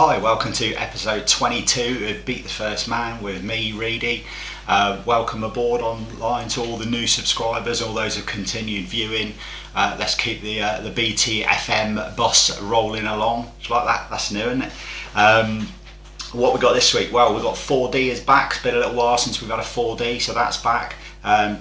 Hi, welcome to episode 22 of Beat the First Man with me, Reedy. Welcome aboard online to all the new subscribers, all those who've continued viewing. Let's keep the BT FM bus rolling along. It's like that, that's new, isn't it? What we got this week? Well, we've got 4D is back. It's been a little while since we've had a 4D, so that's back.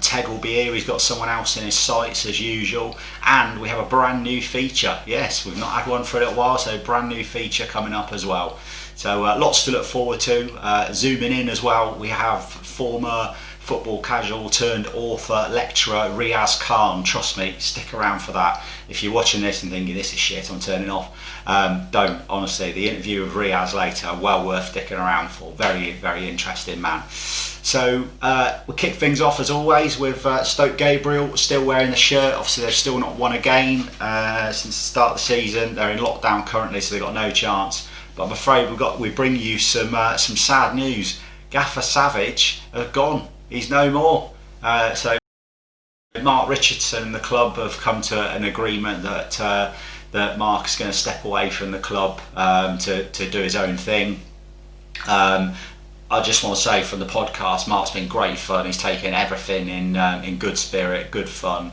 TEG will be here. He's got someone else in his sights as usual, and we have a brand new feature. Yes, we've not had one for a little while, so brand new feature coming up as well. So lots to look forward to. Zooming in as well, we have former football casual turned author lecturer Riaz Khan. Trust me, stick around for that. If you're watching this and thinking this is shit, I'm turning off, don't. Honestly, the interview of Riaz later, well worth sticking around for. Very, very interesting man. So we'll kick things off as always with Stoke Gabriel still wearing the shirt. Obviously they've still not won a game since the start of the season. They're in lockdown currently, so they've got no chance. But I'm afraid we bring you some sad news. Gaffer Savage has gone. He's no more. So Mark Richardson and the club have come to an agreement that that Mark is going to step away from the club to do his own thing. I just want to say from the podcast, Mark's been great fun. He's taken everything in good spirit, good fun.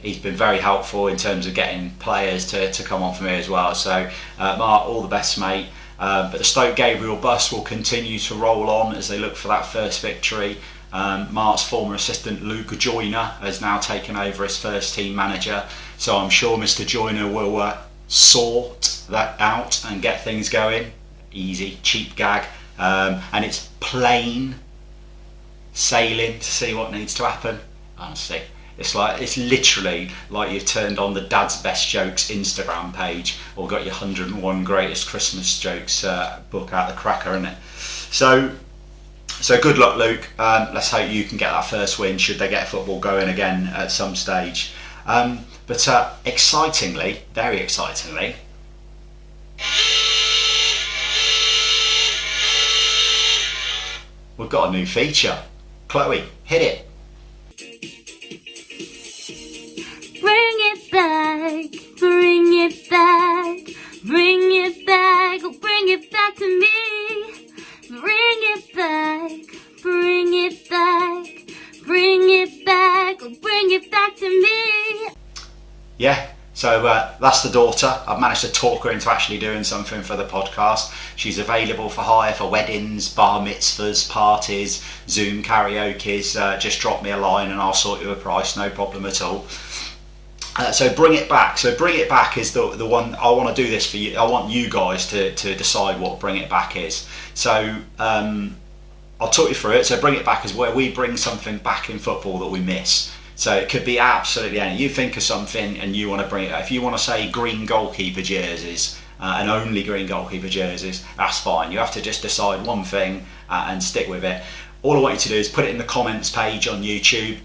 He's been very helpful in terms of getting players to come on for me as well. So Mark, all the best, mate. But the Stoke Gabriel bus will continue to roll on as they look for that first victory. Mark's former assistant Luke Joyner has now taken over as first team manager. So I'm sure Mr. Joyner will sort that out and get things going. Easy, cheap gag. And it's plain sailing to see what needs to happen. Honestly, it's literally like you've turned on the Dad's Best Jokes Instagram page or got your 101 Greatest Christmas Jokes book out the cracker, isn't it? So good luck, Luke. Let's hope you can get that first win should they get football going again at some stage. But excitingly, very excitingly, we've got a new feature. Chloe, hit it. Bring it back, bring it back, bring it back, oh, bring it back to me. Bring it back, bring it back, bring it back, oh, bring it back to me. Yeah. So that's the daughter. I've managed to talk her into actually doing something for the podcast. She's available for hire for weddings, bar mitzvahs, parties, Zoom karaoke's. Just drop me a line and I'll sort you a price, no problem at all. So bring it back. So bring it back is the one. I want to do this for you. I want you guys to decide what bring it back is. So I'll talk you through it. So bring it back is where we bring something back in football that we miss. So it could be absolutely anything. You think of something and you want to bring it up. If you want to say green goalkeeper jerseys and only green goalkeeper jerseys, that's fine. You have to just decide one thing and stick with it. All I want you to do is put it in the comments page on YouTube,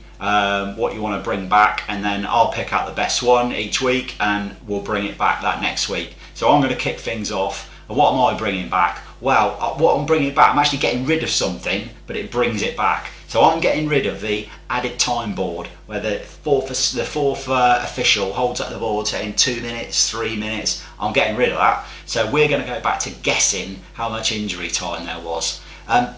what you want to bring back, and then I'll pick out the best one each week and we'll bring it back that next week. So I'm going to kick things off. And what am I bringing back? Well, what I'm bringing back, I'm actually getting rid of something, but it brings it back. So I'm getting rid of the added time board, where the fourth official holds up the board saying 2 minutes, 3 minutes. I'm getting rid of that. So we're going to go back to guessing how much injury time there was.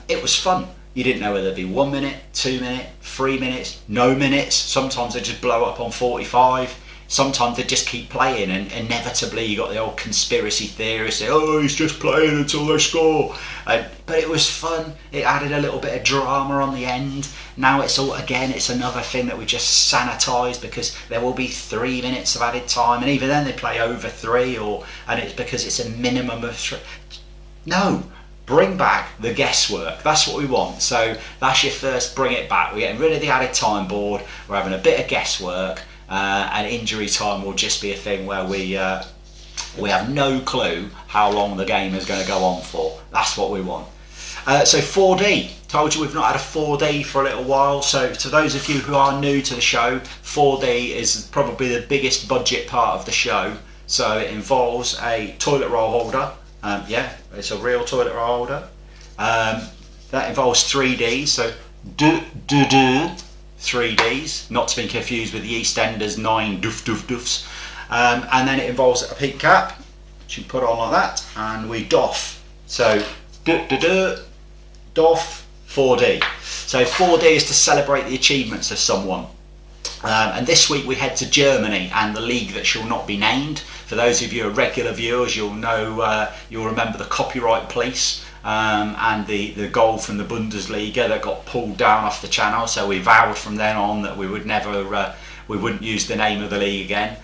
It was fun. You didn't know whether it'd be 1 minute, 2 minutes, 3 minutes, no minutes. Sometimes they just blow up on 45. Sometimes they just keep playing, and inevitably you got the old conspiracy theorists say, oh, he's just playing until they score. But it was fun. It added a little bit of drama on the end. Now it's another thing that we just sanitised, because there will be 3 minutes of added time, and even then they play over 3, and it's because it's a minimum of 3. No. Bring back the guesswork. That's what we want. So that's your first bring it back. We're getting rid of the added time board. We're having a bit of guesswork. And injury time will just be a thing where we have no clue how long the game is going to go on for. That's what we want. So 4D. Told you we've not had a 4D for a little while. So to those of you who are new to the show, 4D is probably the biggest budget part of the show. So it involves a toilet roll holder. Yeah, it's a real toilet roll holder. That involves 3Ds. So 3Ds, not to be confused with the EastEnders 9 doof doof doofs. And then it involves a peak cap, She put on like that, and we doff. So, doff 4D. So 4D is to celebrate the achievements of someone. And this week we head to Germany and the league that shall not be named. For those of you who are regular viewers, you'll know, you'll remember the copyright police and the goal from the Bundesliga that got pulled down off the channel. So we vowed from then on that we would never, we wouldn't use the name of the league again.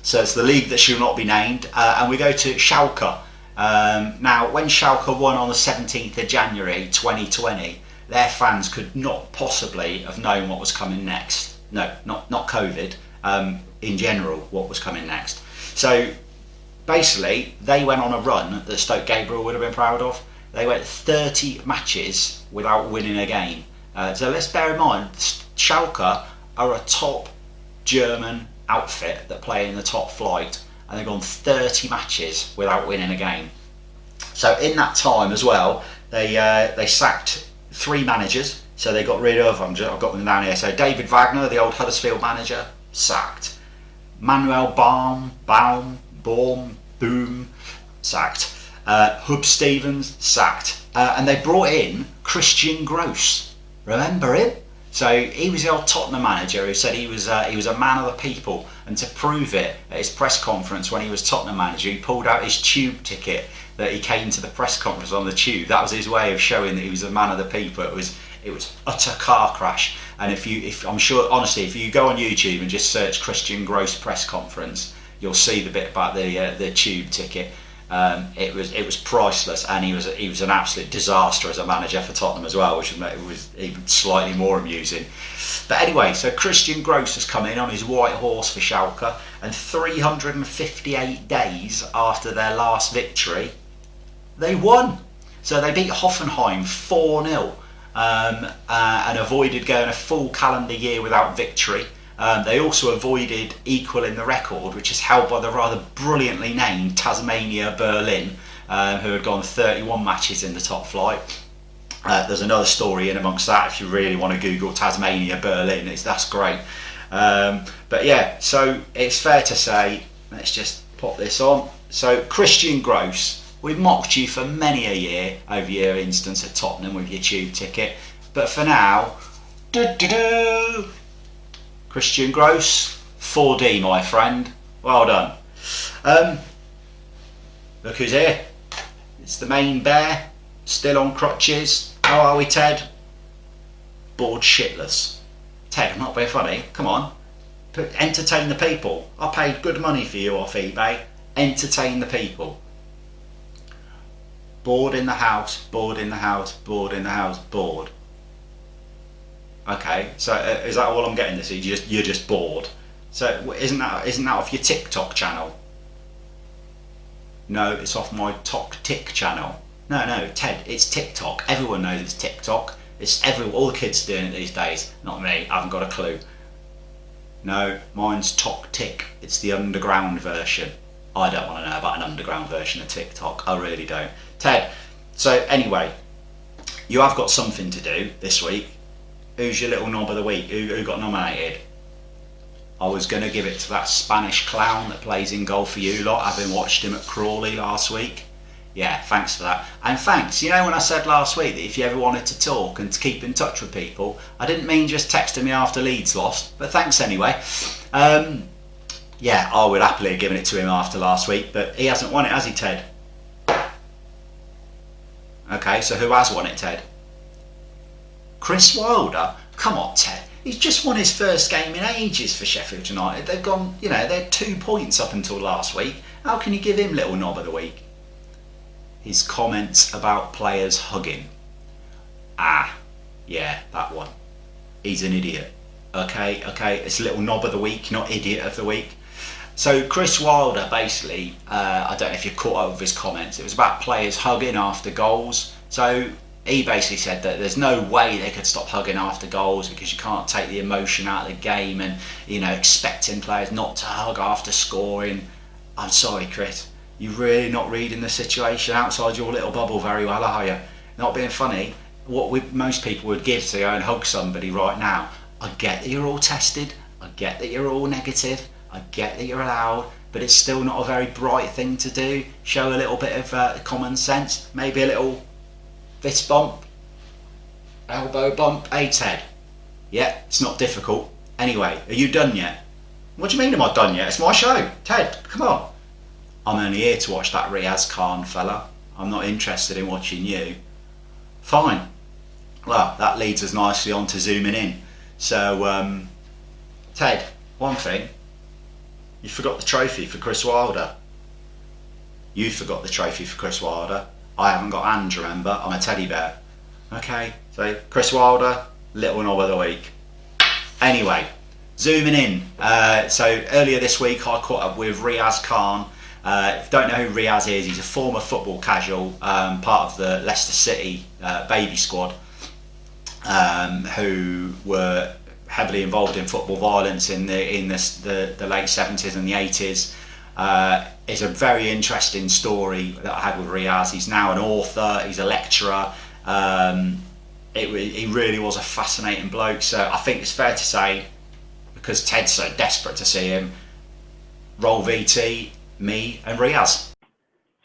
So it's the league that shall not be named, and we go to Schalke. Now, when Schalke won on the 17th of January 2020, their fans could not possibly have known what was coming next. No, not COVID, in general, what was coming next. So basically, they went on a run that Stoke Gabriel would have been proud of. They went 30 matches without winning a game. So let's bear in mind, Schalke are a top German outfit that play in the top flight, and they've gone 30 matches without winning a game. So in that time as well, they sacked 3 managers. So they got rid of, I've got them down here, so David Wagner, the old Huddersfield manager, sacked. Manuel Baum, sacked. Hub Stevens, sacked. And they brought in Christian Gross. Remember him? So he was the old Tottenham manager who said he was a man of the people, and to prove it at his press conference when he was Tottenham manager, he pulled out his tube ticket that he came to the press conference on the tube. That was his way of showing that he was a man of the people. It was utter car crash. And if I'm sure, honestly, if you go on YouTube and just search Christian Gross press conference, you'll see the bit about the tube ticket. It was priceless, and he was an absolute disaster as a manager for Tottenham as well, which was even slightly more amusing. But anyway, so Christian Gross has come in on his white horse for Schalke, and 358 days after their last victory, they won. So they beat Hoffenheim 4-0 and avoided going a full calendar year without victory. They also avoided equaling the record, which is held by the rather brilliantly named Tasmania Berlin, who had gone 31 matches in the top flight. There's another story in amongst that if you really want to Google Tasmania Berlin. That's great. But yeah, so it's fair to say, let's just pop this on. So Christian Gross, we've mocked you for many a year over your instance at Tottenham with your tube ticket, but for now, Christian Gross, 4D, my friend. Well done. Look who's here. It's the main bear, still on crutches. How are we, Ted? Bored shitless. Ted, I'm not being funny. Come on. Entertain the people. I paid good money for you off eBay. Entertain the people. Bored in the house, bored in the house, bored in the house, bored. Okay, so is that all I'm getting this? You're just bored. So isn't that off your TikTok channel? No, it's off my TIK channel. No, Ted, it's TikTok. Everyone knows it's TikTok. All the kids are doing it these days. Not me. I haven't got a clue. No, mine's TIK. It's the underground version. I don't want to know about an underground version of TikTok. I really don't. Ted. So anyway, you have got something to do this week. Who's your little knob of the week? Who got nominated? I was going to give it to that Spanish clown that plays in goal for you lot, having watched him at Crawley last week. Yeah, thanks for that. And thanks, you know when I said last week that if you ever wanted to talk and to keep in touch with people, I didn't mean just texting me after Leeds lost, but thanks anyway. Yeah, I would happily have given it to him after last week, but he hasn't won it, has he, Ted? Okay, so who has won it, Ted? Chris Wilder? Come on, Ted. He's just won his first game in ages for Sheffield United. They've gone, they're 2 points up until last week. How can you give him little knob of the week? His comments about players hugging. Yeah, that one. He's an idiot. Okay, it's little knob of the week, not idiot of the week. So Chris Wilder, basically, I don't know if you caught up with his comments, it was about players hugging after goals. So he basically said that there's no way they could stop hugging after goals because you can't take the emotion out of the game and, expecting players not to hug after scoring. I'm sorry, Chris, you're really not reading the situation outside your little bubble very well, are you? Not being funny, what most people would give to go and hug somebody right now. I get that you're all tested, I get that you're all negative, I get that you're allowed, but it's still not a very bright thing to do. Show a little bit of common sense, maybe a little fist bump, elbow bump. Hey Ted, yeah, it's not difficult. Anyway, are you done yet? What do you mean am I done yet? It's my show. Ted, come on. I'm only here to watch that Riaz Khan fella. I'm not interested in watching you. Fine. Well, that leads us nicely on to zooming in. So, Ted, one thing. You forgot the trophy for Chris Wilder. You forgot the trophy for Chris Wilder. I haven't got hands, remember? I'm a teddy bear. Okay, so Chris Wilder, little knob of the week. Anyway, zooming in. So earlier this week I caught up with Riaz Khan. If you don't know who Riaz is, he's a former football casual, part of the Leicester City baby squad, who were heavily involved in football violence in the late 70s and the 80s. It's a very interesting story that I had with Riaz. He's now an author, he's a lecturer. He really was a fascinating bloke. So I think it's fair to say, because Ted's so desperate to see him, roll VT, me and Riaz.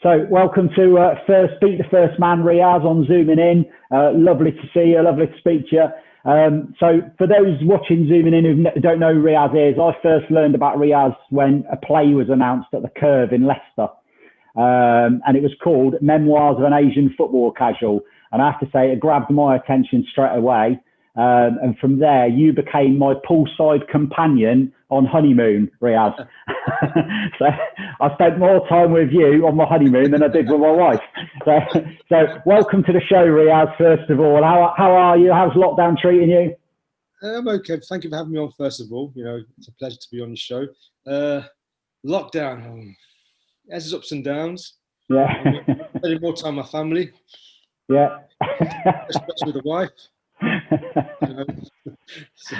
So welcome to first Beat the First Man, Riaz on Zooming In. Lovely to see you, lovely to speak to you. So for those watching Zooming In who don't know who Riaz is, I first learned about Riaz when a play was announced at the Curve in Leicester. And it was called Memoirs of an Asian Football Casual. And I have to say, it grabbed my attention straight away. And from there, you became my poolside companion on honeymoon, Riaz. So I spent more time with you on my honeymoon than I did with my wife. So welcome to the show, Riaz, first of all. How are you? How's lockdown treating you? I'm okay. Thank you for having me on, first of all. You know, it's a pleasure to be on the show. Lockdown has its ups and downs. Yeah. I'm spending more time with my family. Yeah. Especially with the wife. You know, so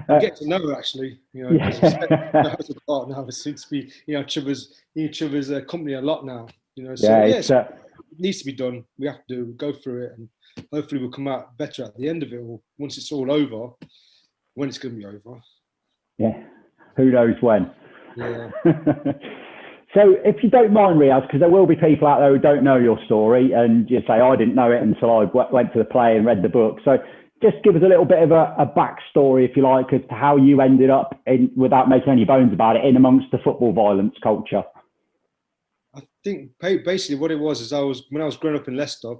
I get to know her, actually. You know, because we spend hours apart now. It seems to be, you know, each other's company a lot now. You know, so it needs to be done. We have to go through it, and hopefully we'll come out better at the end of it, or once it's all over. When it's going to be over. Yeah, who knows when. Yeah. So if you don't mind, Riaz, because there will be people out there who don't know your story, and you say, I didn't know it until I went to the play and read the book. So just give us a little bit of a backstory, if you like, as to how you ended up, without making any bones about it, in amongst the football violence culture. I think basically what it was is when I was growing up in Leicester,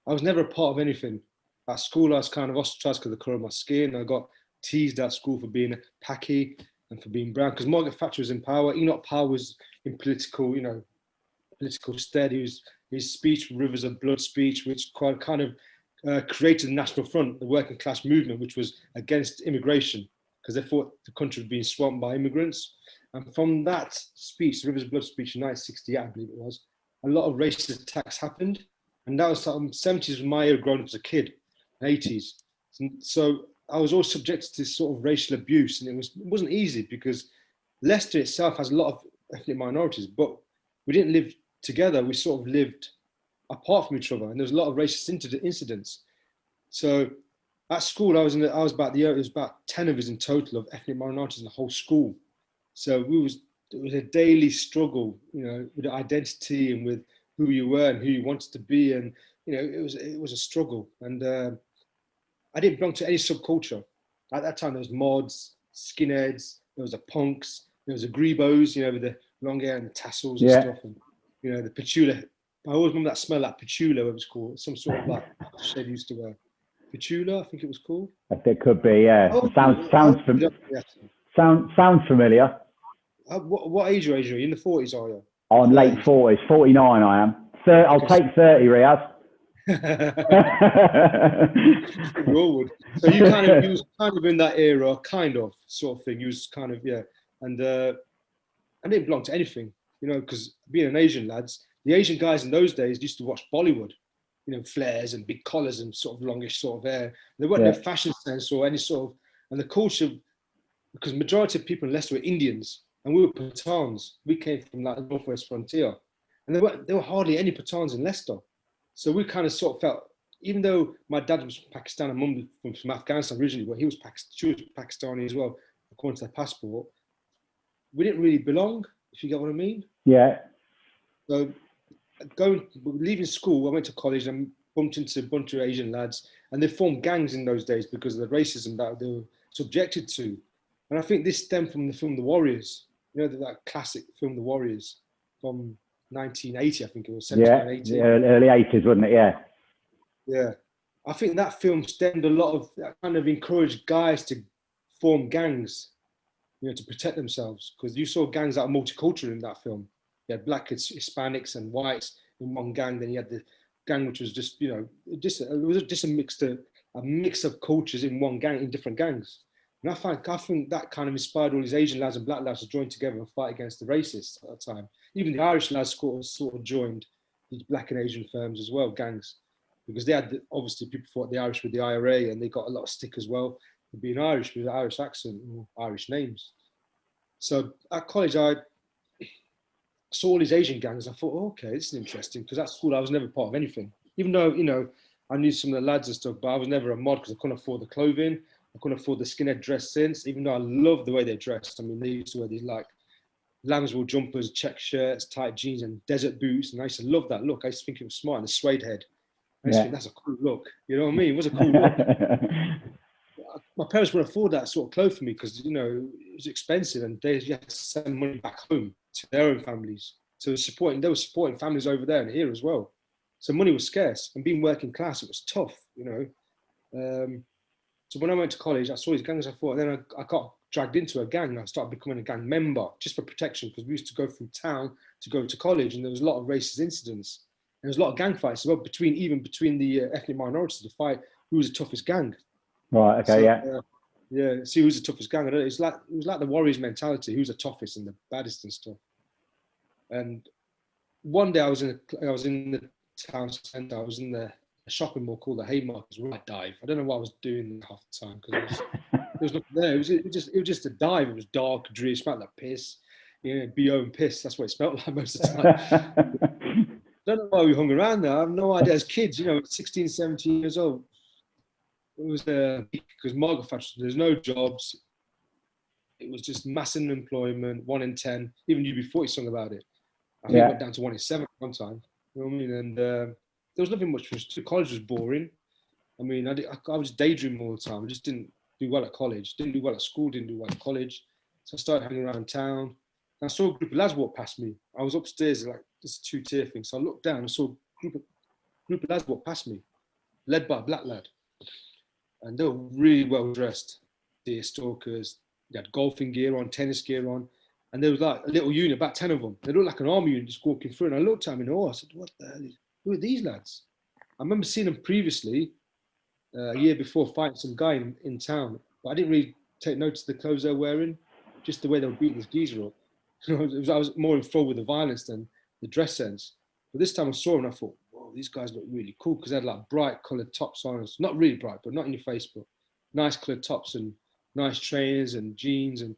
I was never a part of anything. At school, I was kind of ostracized because of the colour of my skin. I got teased at school for being a Paki and for being brown, because Margaret Thatcher was in power. Enoch Powell was in political stead. His speech, Rivers of Blood speech, which kind of created the National Front, the working class movement, which was against immigration, because they thought the country was being swamped by immigrants. And from that speech, the Rivers of Blood speech in 1968, I believe it was, a lot of racist attacks happened. And that was 70s was my era growing up as a kid, 80s. So I was always subjected to sort of racial abuse, and it wasn't easy, because Leicester itself has a lot of ethnic minorities, but we didn't live together. We sort of lived apart from each other, and there was a lot of racist incidents. So at school, it was about 10 of us in total of ethnic minorities in the whole school. So it was a daily struggle, you know, with identity and with who you were and who you wanted to be, and you know, it was a struggle. And I didn't belong to any subculture. At that time, there was mods, skinheads, there was the punks, there was the grebos, you know, with the long hair and the tassels and stuff, and you know, the patchouli. I always remember that smell, like patchouli, it was called, some sort of like shed used to wear. Patchouli, I think it was called. It could be, yeah. Sounds familiar. What age are you? In the 40s, are you? I'm late 40s, 49 I am. I'll take 30, Riaz. So you was kind of in that era, kind of, sort of thing. You was kind of, yeah. And I didn't belong to anything, you know, because being an Asian lads, the Asian guys in those days used to watch Bollywood, you know, flares and big collars and sort of longish sort of hair. There wasn't no fashion sense or any sort of, and the culture, because majority of people in Leicester were Indians and we were Pathans. We came from like the Northwest frontier, and there were hardly any Pathans in Leicester. So we kind of sort of felt, even though my dad was from Pakistan and mum was from Afghanistan originally, but she was Pakistani as well, according to their passport, we didn't really belong. if you get what I mean. Yeah. So leaving school, I went to college and bumped into a bunch of Asian lads, and they formed gangs in those days because of the racism that they were subjected to. And I think this stemmed from the film The Warriors, you know, that classic film The Warriors from 1980, I think it was, 79, 80. Yeah, early 80s, wasn't it? Yeah. Yeah. I think that film stemmed a lot of that, kind of encouraged guys to form gangs, you know, to protect themselves. Because you saw gangs that are multicultural in that film. You had black, Hispanics and whites in one gang. Then you had the gang which was just, you know, it was just a mix of cultures in one gang, in different gangs. And I think that kind of inspired all these Asian lads and black lads to join together and fight against the racists at that time. Even the Irish lads sort of joined these black and Asian firms as well, gangs, because they had obviously people fought the Irish with the IRA, and they got a lot of stick as well for being Irish with an Irish accent or Irish names. So at college, I saw all these Asian gangs. I thought, oh, okay, this is interesting, because at school I was never part of anything, even though, you know, I knew some of the lads and stuff, but I was never a mod because I couldn't afford the clothing. I couldn't afford the skinhead dress sense, even though I loved the way they dressed. I mean, they used to wear these like lambswool jumpers, check shirts, tight jeans, and desert boots. And I used to love that look. I used to think it was smart, and the suede head. I used to think that's a cool look. You know what I mean? It was a cool look. My parents wouldn't afford that sort of clothes for me because, you know, it was expensive, and you had to send money back home to their own families. So they were supporting families over there and here as well. So money was scarce, and being working class, it was tough, you know. So when I went to college, I saw these gangs. I thought, and then I got dragged into a gang. I started becoming a gang member just for protection, because we used to go from town to go to college, and there was a lot of racist incidents. There was a lot of gang fights as well between the ethnic minorities to fight who was the toughest gang. Right. Okay. So, yeah. See who's the toughest gang. It was like the Warriors mentality: who's the toughest and the baddest and stuff. And one day I was in the town centre. I was in the shopping mall called the Haymarket. It was a dive. I don't know what I was doing half the time because there was nothing there. It was just a dive. It was dark, dreary. It smelled like piss. You know, BO and piss. That's what it smelled like most of the time. I don't know why we hung around there. I have no idea. As kids, you know, 16, 17 years old, it was because Margaret Thatcher, there's no jobs. It was just mass unemployment, 1 in 10. Even UB40 sung about it. I think it went down to 1 in 7 one time. You know what I mean? And there was nothing much. College was boring. I mean, I was daydreaming all the time. I just didn't do well at college. Didn't do well at school. Didn't do well at college. So I started hanging around town. And I saw a group of lads walk past me. I was upstairs, like this 2-tier thing. So I looked down and saw a group of lads walk past me, led by a black lad. And they were really well dressed. Deer stalkers. They had golfing gear on, tennis gear on. And there was like a little unit, about 10 of them. They looked like an army unit just walking through. And I looked at them in awe. I said, what the hell? Who are these lads? I remember seeing them previously, a year before, fighting some guy in town. But I didn't really take notice of the clothes they were wearing, just the way they were beating this geezer up. I was more enthralled with the violence than the dress sense. But this time I saw them and I thought, whoa, these guys look really cool, because they had like bright coloured tops on. Not really bright, but not in your face, but nice coloured tops and nice trainers and jeans. And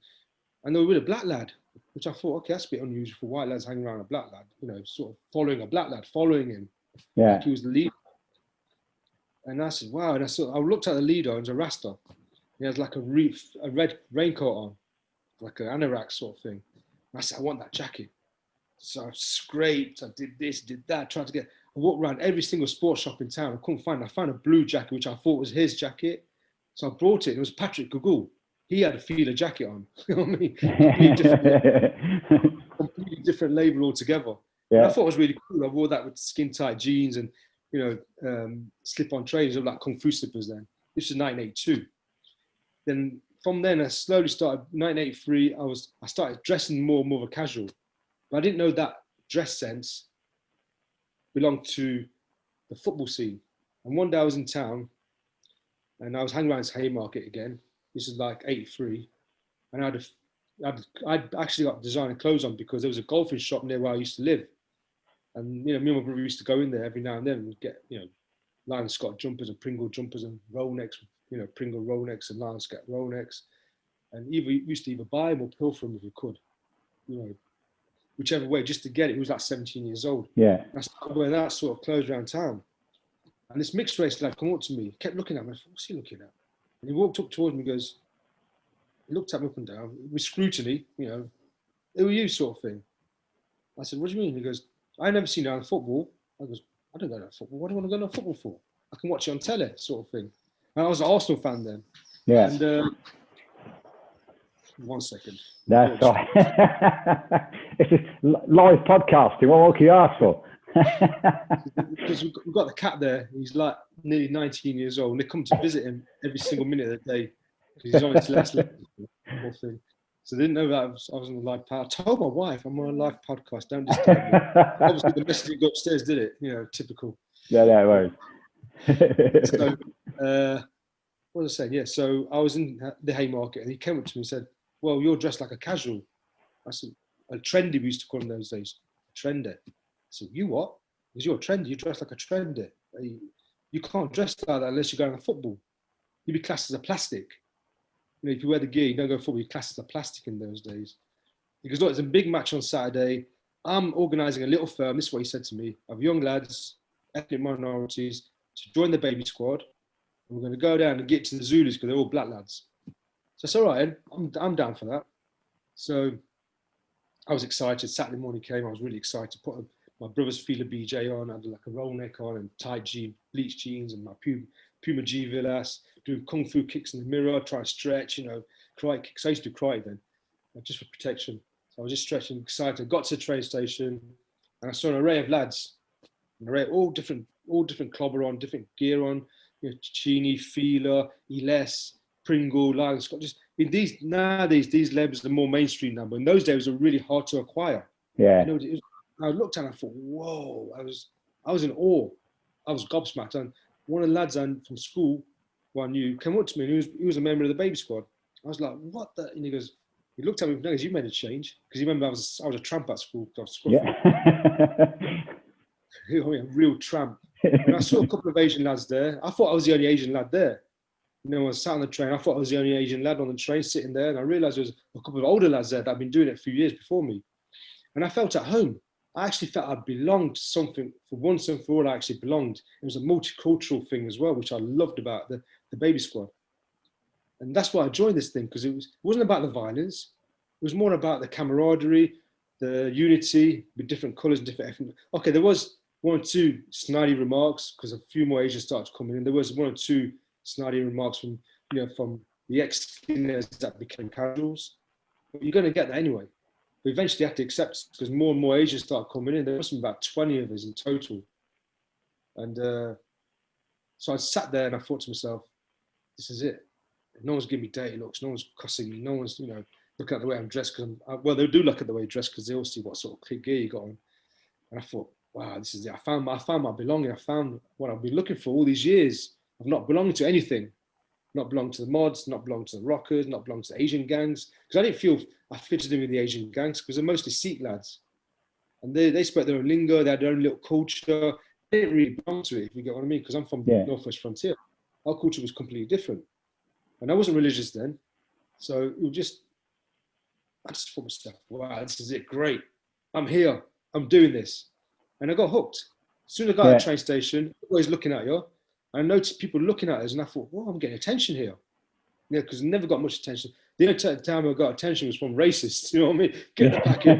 they were with a black lad, which I thought, okay, that's a bit unusual for white lads hanging around a black lad, you know, sort of following a black lad, following him. Yeah. Like he was the leader. And I said, wow. And I looked at the leader, and it was a Rasta. He has like a red raincoat on, like an anorak sort of thing. And I said, I want that jacket. So I scraped, I did this, did that, tried to I walked around every single sports shop in town. I couldn't find it. I found a blue jacket, which I thought was his jacket. So I brought it. It was Patrick Gugul. He had a feeler jacket on. You know what I mean? Completely different label altogether. Yeah. And I thought it was really cool. I wore that with skin tight jeans and, you know, slip-on trainers, like Kung Fu slippers then. This was 1982. Then from then I slowly started, 1983, I started dressing more and more of a casual. But I didn't know that dress sense belonged to the football scene. And one day I was in town and I was hanging around this Haymarket again. This is like 83. And I'd actually got designer clothes on because there was a golfing shop near where I used to live. And, you know, me and my brother used to go in there every now and then and get, you know, Lion Scott jumpers and Pringle jumpers and roll necks, you know, Pringle roll necks and Lion Scott roll necks. And we used to either buy them or pilfer them if we could, you know, whichever way, just to get it. He was like 17 years old. Yeah. And I started wearing that sort of clothes around town. And this mixed race lad come up to me, kept looking at me. I thought, what's he looking at? And he walked up towards me, goes, he looked at me up and down with scrutiny, you know, who are you, sort of thing. I said, what do you mean? He goes, I never seen you on football. I goes, I don't go to football. What do I want to go to football for? I can watch it on telly, sort of thing. And I was an Arsenal fan then. Yeah. And 1 second. That's right. It's a live podcasting. What can you ask for? Because we've got the cat there. He's like nearly 19 years old. And they come to visit him every single minute of the day. Because he's on his last level. Thing. So they didn't know that I was on a live podcast. I told my wife I'm on a live podcast. Don't disturb me. Obviously, the message didn't go upstairs, did it? You know, typical. Yeah, it won't. So, what was I saying? Yeah, so I was in the Haymarket and he came up to me and said, well, you're dressed like a casual. I said, a trendy, we used to call him those days. Trendy. I said, you what? Because you're trendy, you dress like a trendy. You can't dress like that unless you're going to football. You'd be classed as a plastic. You know, if you wear the gear, you don't go football, you're classed as a plastic in those days. Because look, there's a big match on Saturday. I'm organising a little firm, this is what he said to me, of young lads, ethnic minorities, to join the baby squad. And we're going to go down and get to the Zulus because they're all black lads. So it's all right, I'm down for that. So I was excited. Saturday morning came, I was really excited. Put my brother's Fila BJ on, I had like a roll neck on and tight bleached jeans and my Puma G Villas, doing kung fu kicks in the mirror, trying to stretch, you know, karate kicks. I used to do karate then, just for protection. So I was just stretching, excited. Got to the train station and I saw an array of lads, all different clobber on, different gear on, you know, Chini, Fila, Eles, Pringle, Lion Scott. Just in nowadays, these labels are more mainstream now, but in those days, they were really hard to acquire. Yeah. You know, I looked at it and I thought, whoa, I was in awe. I was gobsmacked. And one of the lads from school who I knew came up to me and he was a member of the baby squad. I was like, what the? And he looked at me and goes, you made a change. Because he remember I was a tramp at school. I was Yeah. a real tramp. And I saw a couple of Asian lads there. I thought I was the only Asian lad there. You know, I was sat on the train. I thought I was the only Asian lad on the train sitting there. And I realized there was a couple of older lads there that had been doing it a few years before me. And I felt at home. I actually felt I belonged to something. For once and for all, I actually belonged. It was a multicultural thing as well, which I loved about the baby squad. And that's why I joined this thing, because it wasn't about the violence. It was more about the camaraderie, the unity with different colours and different ethnic. Okay, there was 1 or 2 snidey remarks because a few more Asians started coming in. There was 1 or 2 snidey remarks from the ex-skinheads that became casuals. But you're going to get that anyway. But eventually you have to accept it because more and more Asians start coming in. There must be about 20 of us in total. And so I sat there and I thought to myself, this is it. No one's giving me dirty looks. No one's cussing me. No one's, looking at the way I'm dressed. Well, they do look at the way I'm dressed because they all see what sort of gear you got on. And I thought, wow, this is it. I found my belonging. I found what I've been looking for all these years of not belonging to anything. Not belong to the mods, not belong to the rockers, not belong to the Asian gangs. Because I didn't feel I fitted in with the Asian gangs because they're mostly Sikh lads. And they spoke their own lingo, they had their own little culture. They didn't really belong to it, if you get what I mean, because I'm from the Northwest Frontier. Our culture was completely different. And I wasn't religious then. So I just thought to myself, wow, this is it, great. I'm here, I'm doing this. And I got hooked. As soon as I got at the train station, everybody's looking at you. I noticed people looking at us and I thought, well, I'm getting attention here. Yeah, because I never got much attention. The only time I got attention was from racists, you know what I mean? Get the back in.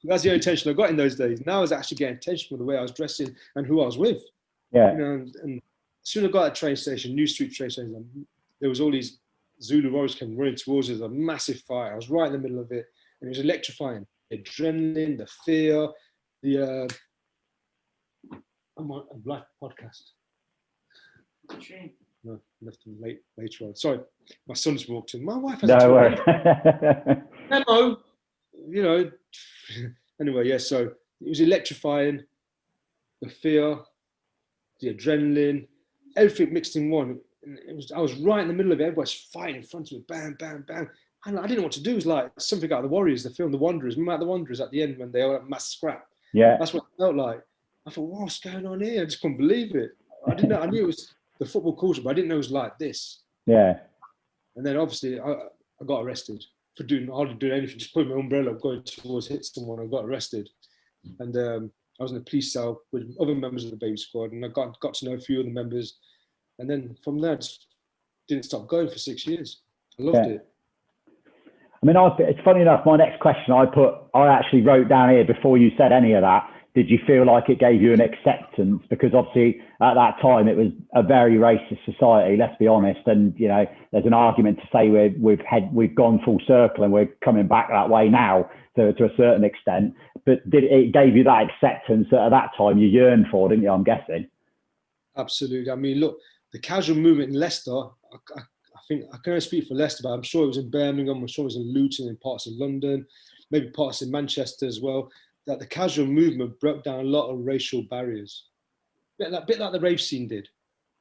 That's the only attention I got in those days. Now I was actually getting attention for the way I was dressing and who I was with. Yeah. And as soon as I got at a train station, New Street train station, there was all these Zulu warriors came running towards us, a massive fire. I was right in the middle of it, and it was electrifying. The adrenaline, the fear, I'm on a live podcast. No, left him later on. Sorry, my son's walked in. My wife has no worries. Hello. Anyway, yeah, so it was electrifying. The fear, the adrenaline, everything mixed in one. I was right in the middle of it. Everybody's fighting in front of me. Bam, bam, bam. And I didn't know what to do. It was like something out of The Warriors, the film The Wanderers. Remember The Wanderers at the end when they all had mass scrap? Yeah. That's what it felt like. I thought, what's going on here? I just couldn't believe it. I didn't know. I knew it was the football culture, but I didn't know it was like this. Yeah. And then obviously I got arrested for hardly doing anything, just putting my umbrella up, going towards hit someone. I got arrested. And I was in a police cell with other members of the baby squad, and I got to know a few of the members. And then from there, I just didn't stop going for 6 years. I loved it. I mean, it's funny enough, my next question I actually wrote down here before you said any of that. Did you feel like it gave you an acceptance? Because obviously at that time it was a very racist society, let's be honest. And, you know, there's an argument to say we've gone full circle and we're coming back that way now to a certain extent. But it gave you that acceptance that at that time you yearned for, didn't you, I'm guessing? Absolutely. I mean, look, the casual movement in Leicester, I think I can only speak for Leicester, but I'm sure it was in Birmingham, I'm sure it was in Luton, in parts of London, maybe parts in Manchester as well, that the casual movement broke down a lot of racial barriers. Bit like the rave scene did.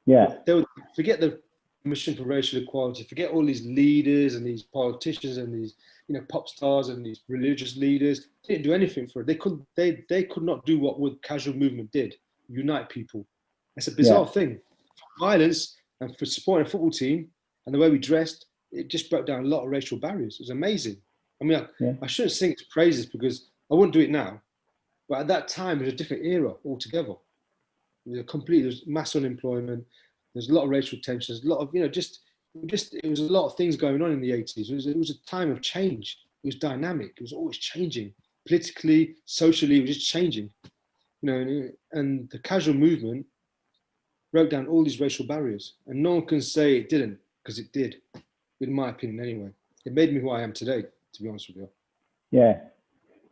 Yeah. They would forget the mission for racial equality, forget all these leaders and these politicians and these, you know, pop stars and these religious leaders. They didn't do anything for it. They could not do what casual movement did, unite people. It's a bizarre thing. Violence and for supporting a football team and the way we dressed, it just broke down a lot of racial barriers. It was amazing. I mean, I shouldn't sing its praises because I wouldn't do it now. But at that time, it was a different era altogether. There was mass unemployment. There's a lot of racial tensions. There's a lot of, you know, just it was a lot of things going on in the 80s. It was a time of change. It was dynamic. It was always changing. Politically, socially, it was just changing. You know, and the casual movement broke down all these racial barriers. And no one can say it didn't, because it did, in my opinion anyway. It made me who I am today, to be honest with you. Yeah.